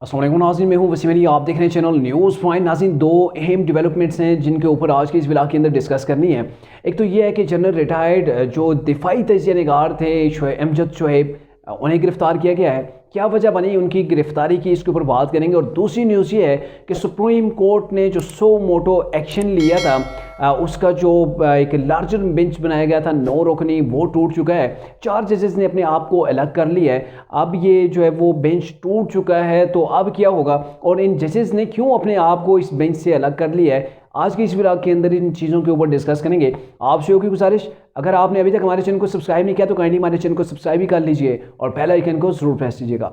अस्सलाम वालेकुम नाज़रीन, मैं हूं वसीम अली। आप देख रहे हैं चैनल न्यूज़ पॉइंट। नाज़रीन, दो अहम डेवलपमेंट्स हैं जिनके ऊपर आज के इस व्लॉग के अंदर डिस्कस करनी है। एक तो ये है कि जनरल रिटायर्ड जो दिफाई तजिया निगार थे अमजद शुएब, उन्हें गिरफ़्तार किया गया है। क्या वजह बनी उनकी गिरफ्तारी की, इसके ऊपर बात करेंगे। और दूसरी न्यूज़ ये है कि सुप्रीम कोर्ट ने जो सो मोटो एक्शन लिया था, उसका जो एक लार्जर बेंच बनाया गया था 9 रुकनी, वो टूट चुका है। 4 जजेस ने अपने आप को अलग कर लिया है। अब ये जो है वो बेंच टूट चुका है, तो अब क्या होगा और इन जजेस ने क्यों अपने आप को इस बेंच से अलग कर लिया है, आज की इस व्लॉग के अंदर इन चीज़ों के ऊपर डिस्कस करेंगे। आपसे होगी गुजारिश, अगर आपने अभी तक हमारे चैनल को सब्सक्राइब नहीं किया तो काइंडली हमारे चैनल को सब्सक्राइब भी कर लीजिए और बेल आइकन को ज़रूर प्रेस कीजिएगा।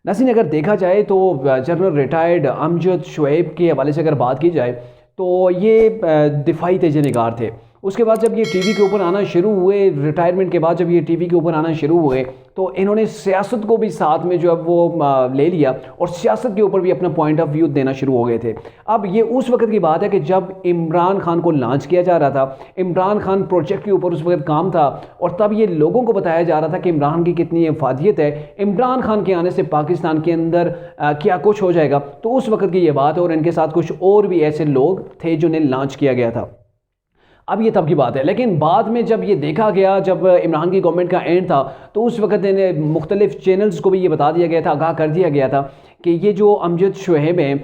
नाज़रीन, अगर देखा जाए तो जनरल रिटायर्ड अमजद शुएब के हवाले से अगर बात की जाए तो ये दिफाई तेज निगार थे। उसके बाद जब ये टीवी के ऊपर आना शुरू हुए, रिटायरमेंट के बाद जब ये टीवी के ऊपर आना शुरू हुए, तो इन्होंने सियासत को भी साथ में जो है वो ले लिया और सियासत के ऊपर भी अपना पॉइंट ऑफ व्यू देना शुरू हो गए थे। अब ये उस वक्त की बात है कि जब इमरान खान को लॉन्च किया जा रहा था, इमरान खान प्रोजेक्ट के ऊपर उस वक्त काम था और तब ये लोगों को बताया जा रहा था कि इमरान की कितनी अफादियत है, इमरान खान के आने से पाकिस्तान के अंदर क्या कुछ हो जाएगा। तो उस वक्त की ये बात है और इनके साथ कुछ और भी ऐसे लोग थे जिन्हें लॉन्च किया गया था। अब ये तब की बात है, लेकिन बाद में जब ये देखा गया, जब इमरान की गवर्नमेंट का एंड था, तो उस वक्त इन्हें मुख्तलिफ चैनल्स को भी ये बता दिया गया था, आगाह कर दिया गया था कि ये जो अमजद शुएब हैं,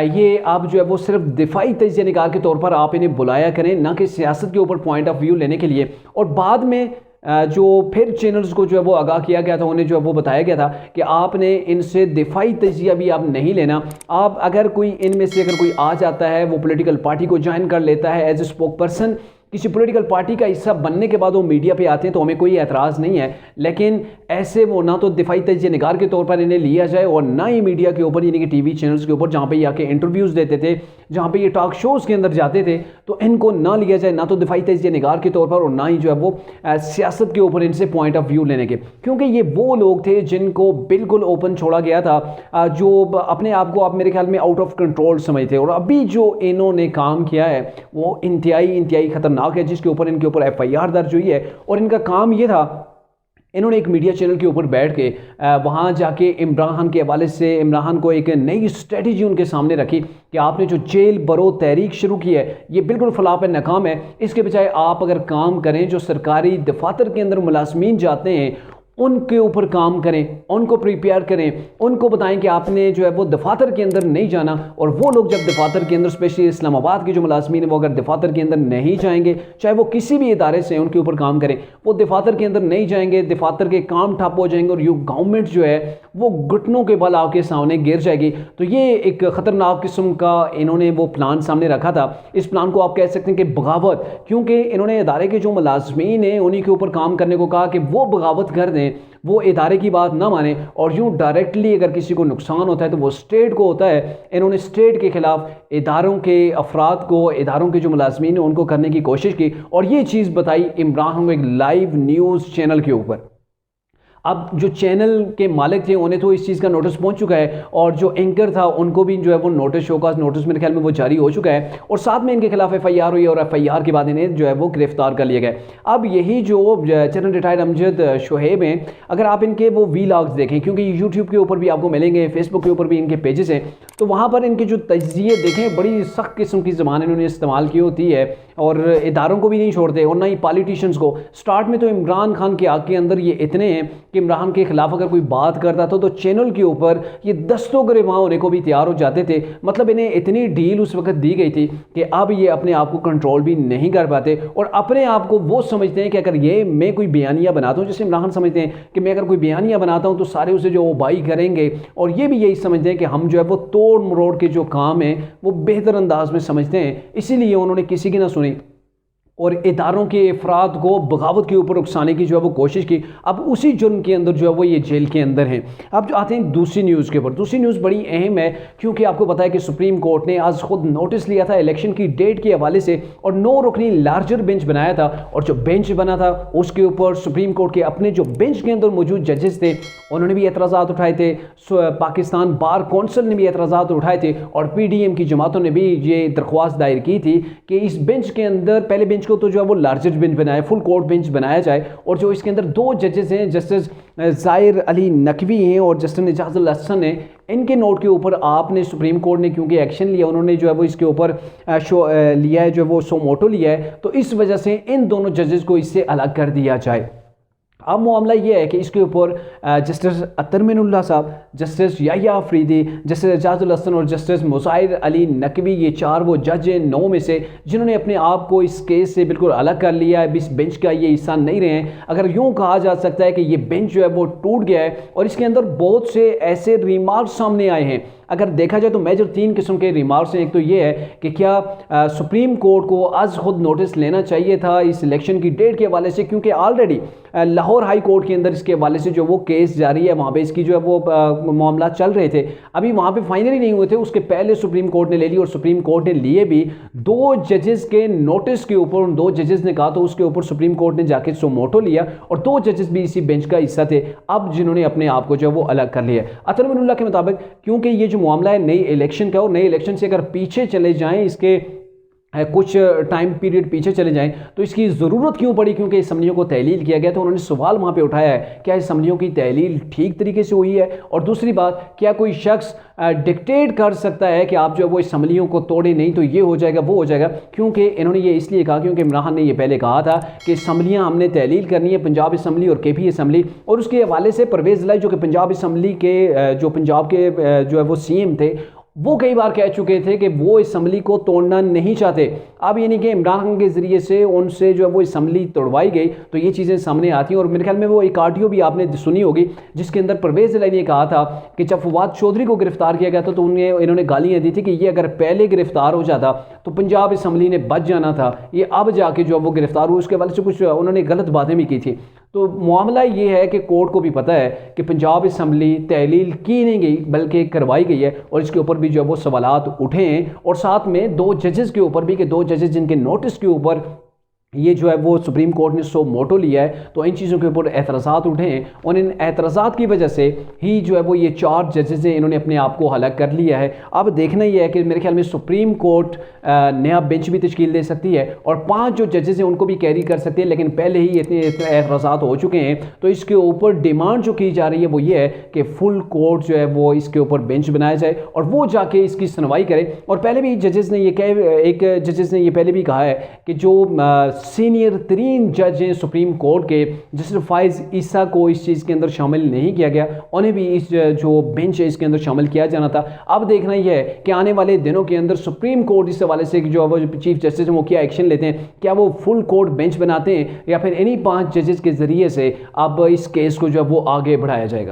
ये आप जो है वो सिर्फ दिफाई तजिया निगार के तौर पर आप इन्हें बुलाया करें, ना कि सियासत के ऊपर पॉइंट ऑफ व्यू लेने के लिए। और बाद में जो फिर चैनल्स को जो है वो आगाह किया गया था, उन्हें जो है वो बताया गया था कि आपने इनसे दिफाई तजिया भी आप नहीं लेना। आप अगर कोई इनमें से अगर कोई आ जाता है, वो पॉलिटिकल पार्टी को ज्वाइन कर लेता है एज ए स्पोक पर्सन, किसी पॉलिटिकल पार्टी का हिस्सा बनने के बाद वो मीडिया पे आते हैं, तो हमें कोई एतराज़ नहीं है। लेकिन ऐसे वो ना तो दिफाई तजिया निगार के तौर पर इन्हें लिया जाए और ना ही मीडिया के ऊपर, यानी कि टीवी चैनल्स के ऊपर जहाँ पे ये आके इंटरव्यूज़ देते थे, जहाँ पे ये टॉक शोज़ के अंदर जाते थे, तो इनको ना लिया जाए, ना तो दिफाई तजिया निगार के तौर पर और ना ही जो है वो सियासत के ऊपर इनसे पॉइंट ऑफ व्यू लेने के। क्योंकि ये वो लोग थे जिनको बिल्कुल ओपन छोड़ा गया था, जो अपने आप को आप मेरे ख्याल में आउट ऑफ कंट्रोल समझते। और अभी जो इन्होंने काम किया है वो इंतहाई खतरनाक है, जिसके ऊपर इनके ऊपर FIR दर्ज हुई है। और इनका काम ये था, इन्होंने एक मीडिया चैनल के ऊपर बैठ के वहाँ जाके इमरान खान के हवाले से इमरान को एक नई स्ट्रेटजी उनके सामने रखी कि आपने जो जेल बरो तहरीक शुरू की है, ये बिल्कुल फलाह पे नाकाम है। इसके बजाय आप अगर काम करें, जो सरकारी दफातर के अंदर मुलाजमीन जाते हैं उनके ऊपर काम करें, उनको प्रिपेयर करें, उनको बताएं कि आपने जो है वो दफातर के अंदर नहीं जाना। और वो लोग जब दफातर के अंदर, स्पेशली इस्लामाबाद के जो मुलाजमीन है, वो अगर दफातर के अंदर नहीं जाएंगे, चाहे वो किसी भी इदारे से उनके ऊपर काम करें, वो दफातर के अंदर नहीं जाएंगे, दफातर के काम ठप हो जाएंगे और ये गवर्नमेंट जो है वो घुटनों के बल आपके सामने गिर जाएगी। तो ये एक ख़तरनाक किस्म का इन्होंने वो प्लान सामने रखा था। इस प्लान को आप कह सकते हैं कि बगावत, क्योंकि इन्होंने इदारे के जो मुलाजमीन हैं उन्हीं के ऊपर काम करने को कहा कि वो बगावत कर दें, वो इदारे की बात ना माने। और यूँ डायरेक्टली अगर किसी को नुकसान होता है तो वो स्टेट को होता है। इन्होंने स्टेट के ख़िलाफ़ इदारों के अफराद को, इदारों के जो मुलाजमीन हैं उनको करने की कोशिश की और ये चीज़ बताई इमरान को एक लाइव न्यूज़ चैनल के ऊपर। अब जो चैनल के मालिक थे उन्हें तो इस चीज़ का नोटिस पहुंच चुका है और जो एंकर था उनको भी जो है वो नोटिस, शोकाज नोटिस मेरे ख्याल में वो जारी हो चुका है और साथ में इनके खिलाफ FIR हुई और FIR के बाद इन्हें जो है वो गिरफ्तार कर लिया गया। अब यही जो जनरल रिटायर्ड अमजद शुएब हैं, अगर आप इनके वो वीलॉग्स देखें, क्योंकि यूट्यूब के ऊपर भी आपको मिलेंगे, फेसबुक के ऊपर भी इनके पेजेस हैं, तो वहाँ पर इनके जो तजिए देखें, बड़ी सख्त किस्म की ज़बान इन्होंने इस्तेमाल की होती है और इदारों को भी नहीं छोड़ते और ना ही पॉलिटिशियंस को। स्टार्ट में तो इमरान खान के आग के अंदर ये इतने हैं कि इमरान के खिलाफ अगर कोई बात करता था तो चैनल के ऊपर ये दस्तों गिरफ्तार होने को भी तैयार हो जाते थे। मतलब इन्हें इतनी डील उस वक्त दी गई थी कि अब ये अपने आप को कंट्रोल भी नहीं कर पाते और अपने आप को वो समझते हैं कि अगर ये मैं कोई बयानिया बनाता हूँ, जैसे इमरान खान समझते हैं कि मैं अगर कोई बयानिया बनाता हूँ तो सारे उसे जो बाई करेंगे, और ये भी यही समझते हैं कि हम जो है वो तोड़ मरोड़ के जो काम है वो बेहतर अंदाज में समझते हैं। इसीलिए उन्होंने किसी की ना सुनी और इदारों के अफराद को बगावत के ऊपर उकसाने की जो है वो कोशिश की। अब उसी जुर्म के अंदर जो है वो ये जेल के अंदर हैं। अब जो आते हैं दूसरी न्यूज़ के ऊपर, दूसरी न्यूज़ बड़ी अहम है क्योंकि आपको पता है कि सुप्रीम कोर्ट ने आज खुद नोटिस लिया था इलेक्शन की डेट के हवाले से और 9 रुकनी लार्जर बेंच बनाया था। और जो बेंच बना था उसके ऊपर सुप्रीम कोर्ट के अपने जो बेंच के अंदर मौजूद जजेस थे उन्होंने भी एतराज़ात उठाए थे, पाकिस्तान बार कौंसिल ने भी एतराज़ात उठाए थे और PDM की जमातों ने भी ये दरख्वास्त दायर की थी कि इस बेंच के अंदर, पहले बेंच बेंच को तो जो है वो लार्जेस्ट बेंच बनाया, फुल कोर्ट बेंच बनाया जाए, और जो इसके अंदर 2 जजेस हैं, जस्टिस ज़ाहिर अली नकवी हैं और जस्टिस एजाजुल हसन हैं, इनके नोट के ऊपर आपने सुप्रीम कोर्ट ने क्योंकि एक्शन लिया, उन्होंने जो है वो इसके ऊपर लिया है, जो है वो सो मोटो लिया है, तो इस वजह से इन दोनों जजेस को इससे अलग कर दिया जाए। अब मामला ये है कि इसके ऊपर जस्टिस अतर मिनुल्लाह साहब, जस्टिस याह्या अफरीदी, जस्टिस एजाजुल हसन और जस्टिस मुज़ाहिर अली नकवी, ये 4 वो जज हैं 9 में से जिन्होंने अपने आप को इस केस से बिल्कुल अलग कर लिया है, इस बेंच का ये हिस्सा नहीं रहे हैं। अगर यूँ कहा जा सकता है कि ये बेंच जो है वो टूट गया है, और इसके अंदर बहुत से ऐसे रिमार्क सामने आए हैं। अगर देखा जाए तो मेजर 3 किस्म के रिमार्क्स हैं। एक तो ये है कि क्या सुप्रीम कोर्ट को आज खुद नोटिस लेना चाहिए था इस इलेक्शन की डेट के हवाले से, क्योंकि ऑलरेडी लाहौर हाई कोर्ट के अंदर इसके हवाले से जो वो केस जारी है, वहाँ पे इसकी जो है वो मामला चल रहे थे, अभी वहाँ पे फाइनली नहीं हुए थे, उसके पहले सुप्रीम कोर्ट ने ले ली, और सुप्रीम कोर्ट ने लिए भी 2 जजेस के नोटिस के ऊपर। उन 2 जजेस ने कहा तो उसके ऊपर सुप्रीम कोर्ट ने जाके सो मोटो लिया, और 2 जजेस भी इसी बेंच का हिस्सा थे, अब जिन्होंने अपने आप को जो है वो अलग कर लिया। अतर मिनुल्लाह के मुताबिक क्योंकि ये मामला है नई इलेक्शन का, और नई इलेक्शन से अगर पीछे चले जाएं, इसके कुछ टाइम पीरियड पीछे चले जाएं, तो इसकी ज़रूरत क्यों पड़ी, क्योंकि असम्बलियों को तहलील किया गया। तो उन्होंने सवाल वहाँ पे उठाया है, क्या असम्बलियों की तहलील ठीक तरीके से हुई है, और दूसरी बात, क्या कोई शख्स डिक्टेट कर सकता है कि आप जो है वो असम्बलियों को तोड़े नहीं तो ये हो जाएगा वो हो जाएगा। क्योंकि इन्होंने ये इसलिए कहा क्योंकि इमरान खान ने ये पहले कहा था कि असम्बलियाँ हमने तहलील करनी है, पंजाब असम्बली और KP असम्बली, और उसके हवाले से परवेज़ इलाही जो कि पंजाब असम्बली के जो पंजाब के जो है वो CM थे, वो कई बार कह चुके थे कि वो असम्बली को तोड़ना नहीं चाहते। अब यानी कि इमरान खान के ज़रिए से उनसे जो है वो असम्बली तोड़वाई गई, तो ये चीज़ें सामने आती हैं। और मेरे ख्याल में वो एक ऑडियो भी आपने सुनी होगी जिसके अंदर परवेज़ इलाही ने कहा था कि जब फवाद चौधरी को गिरफ्तार किया गया था, तो इन्होंने गालियाँ दी थी कि ये अगर पहले गिरफ्तार हो जाता तो पंजाब असम्बली ने बच जाना था, ये अब जाके जो वो गिरफ्तार हुआ, उसके हवाले से कुछ उन्होंने गलत बातें भी की थी। तो मामला ये है कि कोर्ट को भी पता है कि पंजाब असम्बली तहलील की नहीं गई बल्कि करवाई गई है, और इसके ऊपर भी जो है वो सवालात उठे हैं, और साथ में 2 जजेस के ऊपर भी कि 2 जजेस जिनके नोटिस के ऊपर ये जो है वो सुप्रीम कोर्ट ने सो मोटो लिया है, तो इन चीज़ों के ऊपर एतराज़ात उठे हैं, और इन एतराज़ात की वजह से ही जो है वो ये 4 जजेस हैं, इन्होंने अपने आप को हलाक कर लिया है। अब देखना ही है कि मेरे ख्याल में सुप्रीम कोर्ट नया बेंच भी तश्कील दे सकती है, और 5 जो जजेस हैं उनको भी कैरी कर सकती है, लेकिन पहले ही इतने एतराज़ात हो चुके हैं। तो इसके ऊपर डिमांड जो की जा रही है वो ये है कि फुल कोर्ट जो है वो इसके ऊपर बेंच बनाया जाए, और वो जाके इसकी सुनवाई करे। और पहले भी जजेस ने एक जजेस ने ये पहले भी कहा है कि जो सीनियर तरीन जज हैं सुप्रीम कोर्ट के, जस्टिस फाइज ईसा को इस चीज़ के अंदर शामिल नहीं किया गया, उन्हें भी इस जो बेंच है इसके अंदर शामिल किया जाना था। अब देखना यह है कि आने वाले दिनों के अंदर सुप्रीम कोर्ट इस हवाले से जो वो चीफ जस्टिस हैं वो क्या एक्शन लेते हैं, क्या वो फुल कोर्ट बेंच बनाते हैं, या फिर इन्हीं 5 जजेस के ज़रिए से अब इस केस को जो है वो आगे बढ़ाया जाएगा।